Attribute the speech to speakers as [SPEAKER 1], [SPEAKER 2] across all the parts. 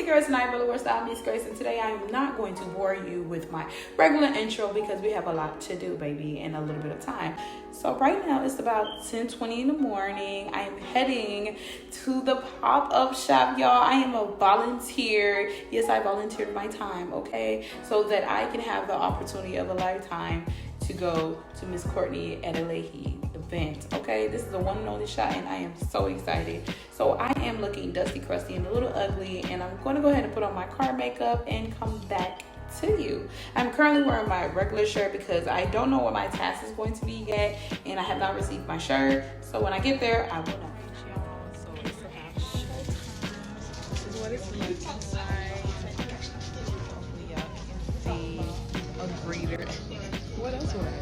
[SPEAKER 1] girl SeNyaBella, 𝒊𝒏𝒕𝒆𝒔, and today I am not going to bore you with my regular intro because we have a lot to do, baby, in a little bit of time. So right now it's about 10:20 in the morning. I am heading to the pop-up shop, y'all. I am a volunteer. Yes, I volunteered my time, okay, so that I can have the opportunity of a lifetime to go to Miss Courtney Adeleye event. Okay, this is the one and only shot, and I am so excited. So I am looking dusty, crusty, and a little ugly, and I'm going to go ahead and put on my car makeup and come back to you. I'm currently wearing my regular shirt because I don't know what my task is going to be yet, and I have not received my shirt. So when I get there, I will know. So it's about showtime. This is what it's looking like. Hopefully y'all can see a greeter. What else would I be?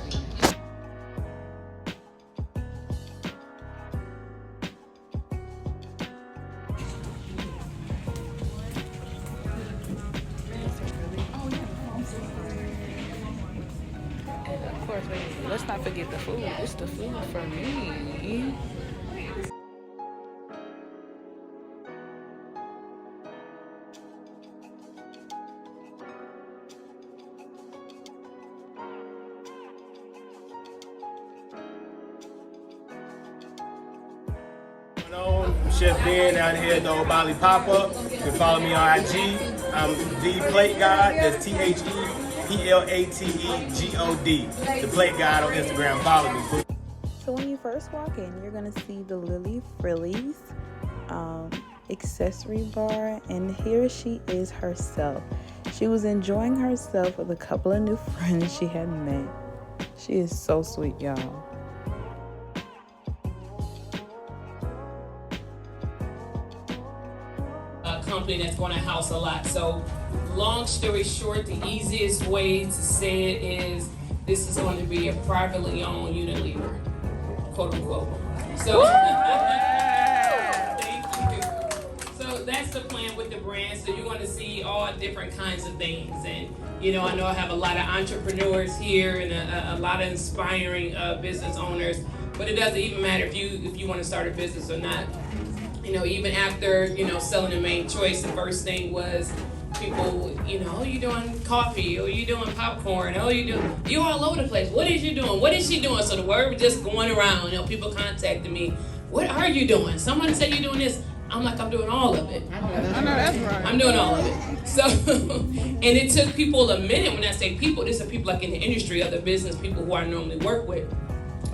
[SPEAKER 1] Let's not forget the food. It's the food for me.
[SPEAKER 2] I'm Chef Ben out here at the Olbali pop-up. You can follow me on IG. I'm 𝒊𝒏𝒕𝒆𝒔, that's 𝒊𝒕𝒆𝒔𝒕𝒆𝒂𝒃𝒐𝒄𝒕𝒆 the plate guide on Instagram. Follow me.
[SPEAKER 1] So when you first walk in, you're gonna see the Lily Frillies accessory bar, and here she is herself. She was enjoying herself with a couple of new friends she had met. She is so sweet, y'all.
[SPEAKER 3] Company that's going to house a lot. So long story short, the easiest way to say it is this is going to be a privately owned Unilever, quote unquote. So thank you. So that's the plan with the brand. So you're going to see all different kinds of things, and you know, I know I have a lot of entrepreneurs here and a lot of inspiring business owners, but it doesn't even matter if you want to start a business or not. You know, even after, you know, selling the main choice, the first thing was people, you know, oh, you doing coffee, or you doing popcorn, oh, you all over the place. What is you doing? What is she doing? So the word was just going around, you know, people contacted me. What are you doing? Someone said you're doing this. I'm like, I'm doing all of it.
[SPEAKER 4] I know that's right.
[SPEAKER 3] I'm doing all of it. So, and it took people a minute. When I say people, these are people like in the industry, other business people who I normally work with.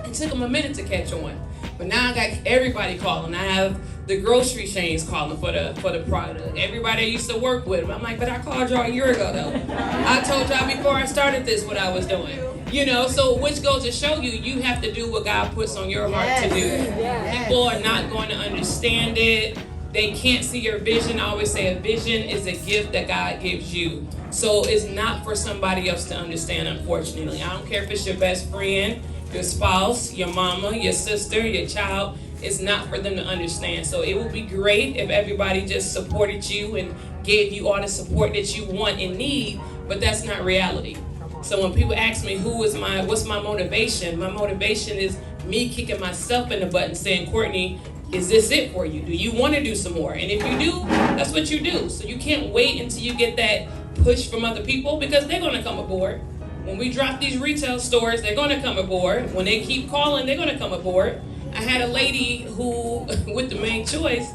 [SPEAKER 3] It took them a minute to catch on. But now I got everybody calling. I have the grocery chains calling for the product. Everybody I used to work with. I'm like, but I called y'all a year ago though. I told y'all before I started this what I was doing. You know, so which goes to show you have to do what God puts on your heart to do. Yes. People are not going to understand it. They can't see your vision. I always say a vision is a gift that God gives you. So it's not for somebody else to understand, unfortunately. I don't care if it's your best friend, your spouse, your mama, your sister, your child. It's not for them to understand. So it would be great if everybody just supported you and gave you all the support that you want and need, but that's not reality. So when people ask me what's my motivation? My motivation is me kicking myself in the butt and saying, Courtney, is this it for you? Do you want to do some more? And if you do, that's what you do. So you can't wait until you get that push from other people, because they're going to come aboard. When we drop these retail stores, they're going to come aboard. When they keep calling, they're going to come aboard. I had a lady who, with the main choice,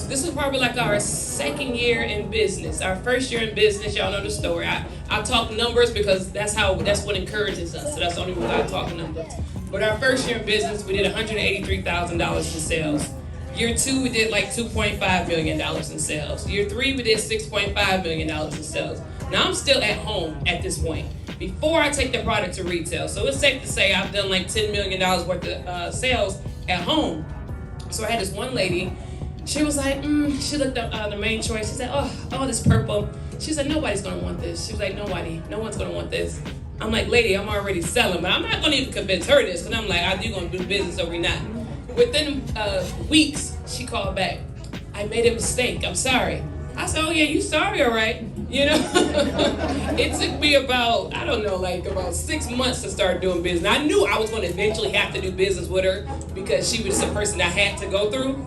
[SPEAKER 3] this was probably like our second year in business. Our first year in business, y'all know the story. I talk numbers because that's what encourages us. So that's the only reason I talk numbers. But our first year in business, we did $183,000 in sales. Year 2, we did like $2.5 million in sales. Year 3, we did $6.5 million in sales. Now I'm still at home at this point, before I take the product to retail. So it's safe to say I've done like $10 million worth of sales at home. So I had this one lady, she was like, she looked up the main choice. She said, oh, this purple. She said, nobody's gonna want this. She was like, no one's gonna want this. I'm like, lady, I'm already selling, but I'm not gonna even convince her this, because I'm like, are you gonna do business or we not? Within weeks, she called back. I made a mistake, I'm sorry. I said, oh yeah, you sorry, all right. You know, it took me about 6 months to start doing business. I knew I was going to eventually have to do business with her because she was the person I had to go through.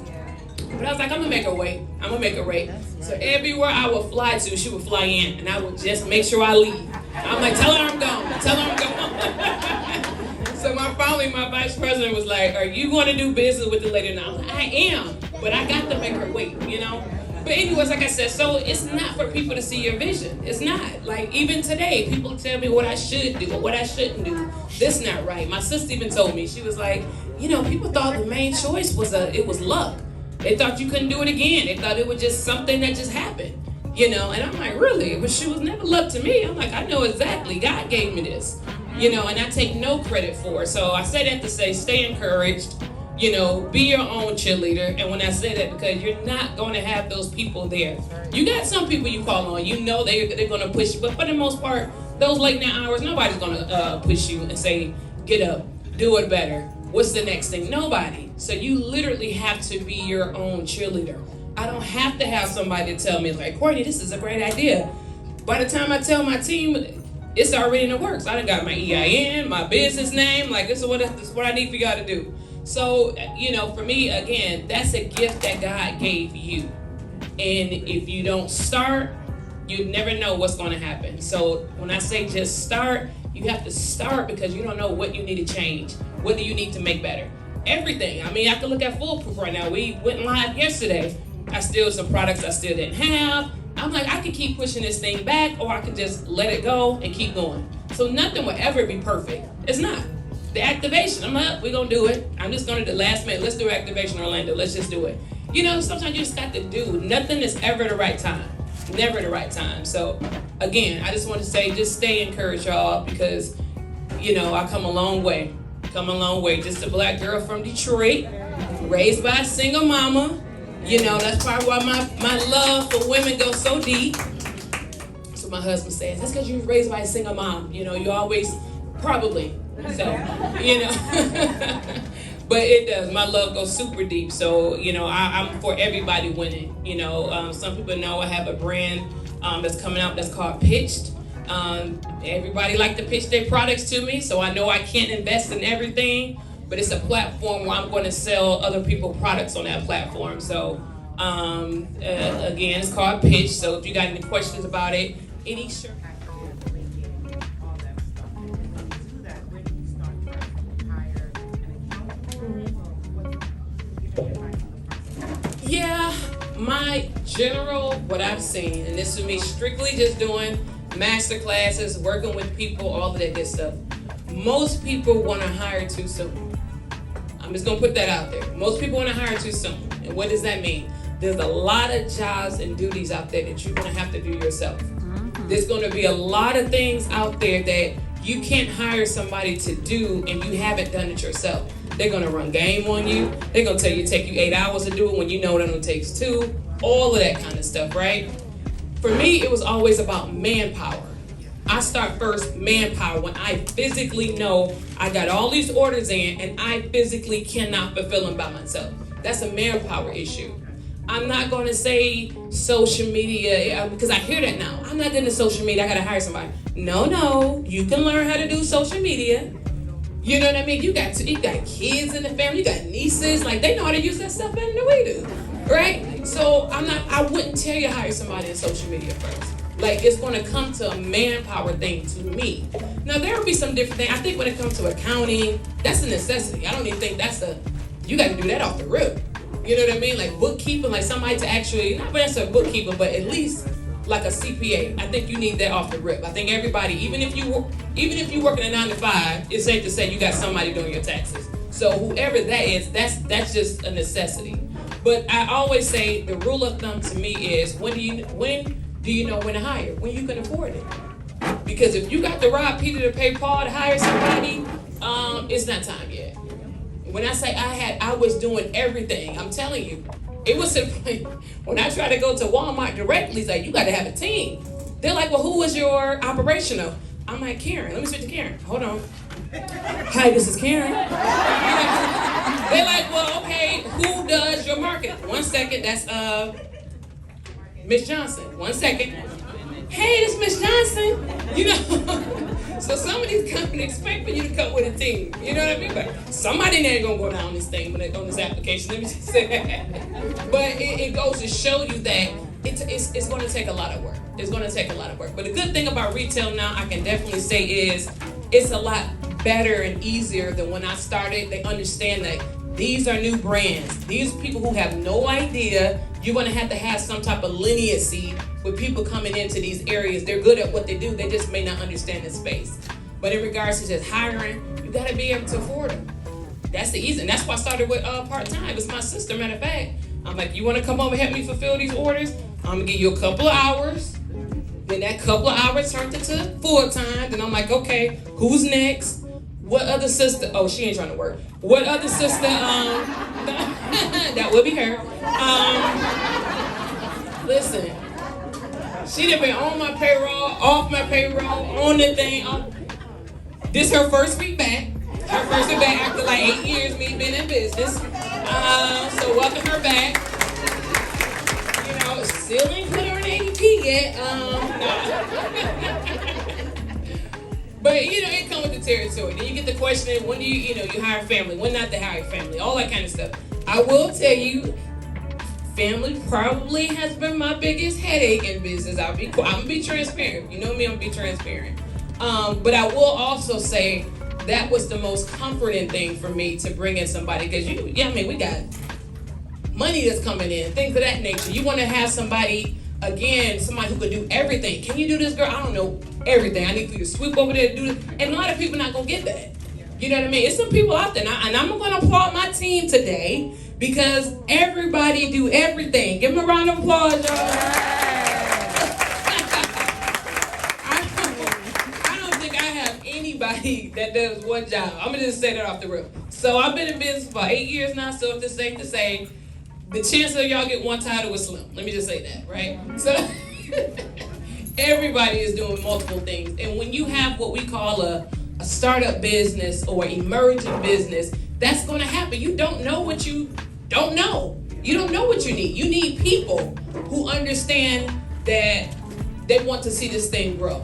[SPEAKER 3] But I was like, I'm gonna make her wait. I'm gonna make her wait. So everywhere I would fly to, she would fly in, and I would just make sure I leave. I'm like, tell her I'm gone. Tell her I'm gone. So finally, my vice president was like, are you going to do business with the lady? And I'm like, I am, but I got to make her wait, you know? But anyways, like I said, so it's not for people to see your vision. It's not. Like, even today, people tell me what I should do or what I shouldn't do. This not right. My sister even told me, she was like, you know, people thought the main choice was luck. They thought you couldn't do it again. They thought it was just something that just happened, you know? And I'm like, really? But she was never luck to me. I'm like, I know exactly. God gave me this, you know, and I take no credit for it. So I say that to say, stay encouraged. You know, be your own cheerleader. And when I say that, because you're not going to have those people there. You got some people you call on, you know they're going to push you. But for the most part, those late night hours, nobody's going to push you and say, get up, do it better. What's the next thing? Nobody. So you literally have to be your own cheerleader. I don't have to have somebody to tell me, like, Courtney, this is a great idea. By the time I tell my team, it's already in the works. I done got my EIN, my business name. Like, this is what I need for y'all to do. So, you know, for me, again, that's a gift that God gave you. And if you don't start, you never know what's going to happen. So when I say just start, you have to start because you don't know what you need to change, what do you need to make better. Everything. I mean, I can look at Foolproof right now. We went live yesterday. I still some products I still didn't have. I'm like, I can keep pushing this thing back or I can just let it go and keep going. So nothing will ever be perfect. It's not. The activation, I'm like, we're going to do it. I'm just going to the last minute. Let's do activation, Orlando. Let's just do it. You know, sometimes you just got to do. Nothing is ever the right time. Never the right time. So, again, I just want to say, just stay encouraged, y'all, because, you know, I come a long way. Come a long way. Just a black girl from Detroit, raised by a single mama. You know, that's probably why my love for women goes so deep. So my husband says, that's because you were raised by a single mom. You know, you always, probably. So, you know, but it does. My love goes super deep. So, you know, I'm for everybody winning. You know, some people know I have a brand that's coming out that's called Pitched. Everybody like to pitch their products to me, so I know I can't invest in everything, but it's a platform where I'm going to sell other people's products on that platform. So, again, it's called Pitch. So if you got any questions about it, any sure. Yeah, my general, what I've seen, and this is me strictly just doing master classes, working with people, all of that good stuff. Most people want to hire too soon. I'm just going to put that out there. Most people want to hire too soon. And what does that mean? There's a lot of jobs and duties out there that you're going to have to do yourself. There's going to be a lot of things out there that you can't hire somebody to do and you haven't done it yourself. They're going to run game on you. They're going to tell you it take you 8 hours to do it when you know it only takes 2. All of that kind of stuff, right? For me, it was always about manpower. I start first manpower when I physically know I got all these orders in and I physically cannot fulfill them by myself. That's a manpower issue. I'm not going to say social media because I hear that now. I'm not into social media. I got to hire somebody. No. You can learn how to do social media. You know what I mean? You got kids in the family. You got nieces. Like, they know how to use that stuff better than we do. Right? So I wouldn't tell you to hire somebody in social media first. Like, it's going to come to a manpower thing to me. Now, there will be some different things. I think when it comes to accounting, that's a necessity. I don't even think you got to do that off the rip. You know what I mean? Like bookkeeping, like somebody to actually, not necessarily bookkeeping, but at least like a CPA. I think you need that off the rip. I think everybody, even if you working a 9 to 5, it's safe to say you got somebody doing your taxes. So whoever that is, that's just a necessity. But I always say the rule of thumb to me is when do you know when to hire? When you can afford it. Because if you got to rob Peter to pay Paul to hire somebody, it's not time yet. When I say I was doing everything, I'm telling you, it was simply, when I tried to go to Walmart directly, it's like, you got to have a team. They're like, well, who was your operational? I'm like, Karen. Let me speak to Karen. Hold on. Hi, this is Karen. They're like, well, okay, who does your marketing? 1 second, that's Miss Johnson. 1 second. Hey, this is Miss Johnson. You know, So some of these companies expect for you to come with a team. You know what I mean? But somebody ain't gonna go down this thing on this application. Let me just say that. But it goes to show you that it's going to take a lot of work. It's going to take a lot of work. But the good thing about retail now, I can definitely say, is it's a lot better and easier than when I started. They understand that these are new brands. These people who have no idea. You're going to have some type of leniency with people coming into these areas. They're good at what they do. They just may not understand the space. But in regards to just hiring, you got to be able to afford them. That's the easy. And that's why I started with part-time. It's my sister, matter of fact. I'm like, you want to come over and help me fulfill these orders? I'm going to give you a couple of hours. Then that couple of hours turned into full-time. Then I'm like, okay, who's next? What other sister? Oh, she ain't trying to work. What other sister? That would be her. Listen, she done been on my payroll, off my payroll, on the thing. This her first week back. Her first week back after like 8 years me being in business. So welcome her back. You know, still ain't put her in ADP yet. But you know, it comes with the territory. Then you get the question, when do you hire family? When not to hire family? All that kind of stuff. I will tell you, family probably has been my biggest headache in business. I'm gonna be transparent. You know me, I'm gonna be transparent. But I will also say that was the most comforting thing for me to bring in somebody, because we got money that's coming in, things of that nature. You want to have somebody who could do everything. Can you do this, girl? I don't know everything. I need for you to sweep over there and do this. And a lot of people not gonna get that. You know what I mean? It's some people out there, and I'm gonna applaud my team today, because everybody do everything. Give them a round of applause, y'all. Anybody that does one job. I'm gonna just say that off the rip. So I've been in business for 8 years now, so if it's safe to say, the chance of y'all get one title is slim. Let me just say that, right? So everybody is doing multiple things. And when you have what we call a startup business or emerging business, that's gonna happen. You don't know what you don't know. You don't know what you need. You need people who understand that they want to see this thing grow.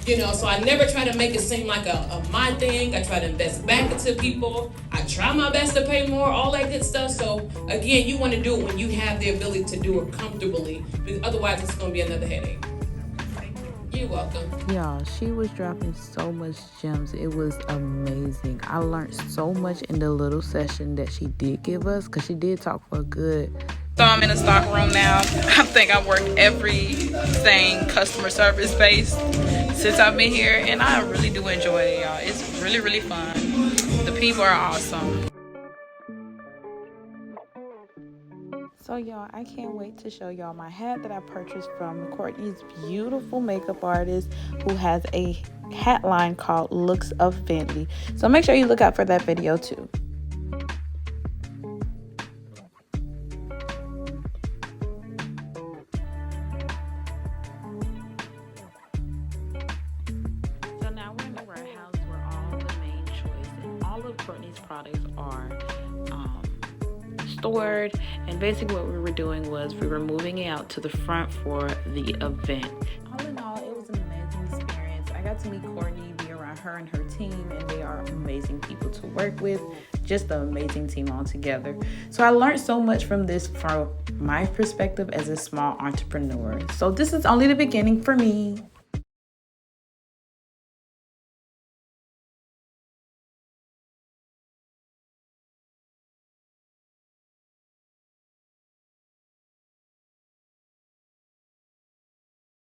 [SPEAKER 3] You know, so I never try to make it seem like a my thing. I try to invest back into people. I try my best to pay more, all that good stuff. So again, you want to do it when you have the ability to do it comfortably, because otherwise it's going to be another headache. You're welcome.
[SPEAKER 1] Y'all, she was dropping so much gems. It was amazing. I learned so much in the little session that she did give us, because she did talk for a good. So I'm in the stock room now. I think I've worked everything customer service based since I've been here, and I really do enjoy it, y'all. It's really, really fun. The people are awesome. So y'all, I can't wait to show y'all my hat that I purchased from Courtney's beautiful makeup artist, who has a hat line called Looks of Vanity. So make sure you look out for that video too. So now we're in the warehouse where all the main choice and all of Courtney's products are stored, and basically what we were doing was we were moving it out to the front for the event. All in all, it was an amazing experience. I got to meet Courtney, be around her and her team, and they are amazing people to work with. Just an amazing team altogether. So I learned so much from this from my perspective as a small entrepreneur. So this is only the beginning for me.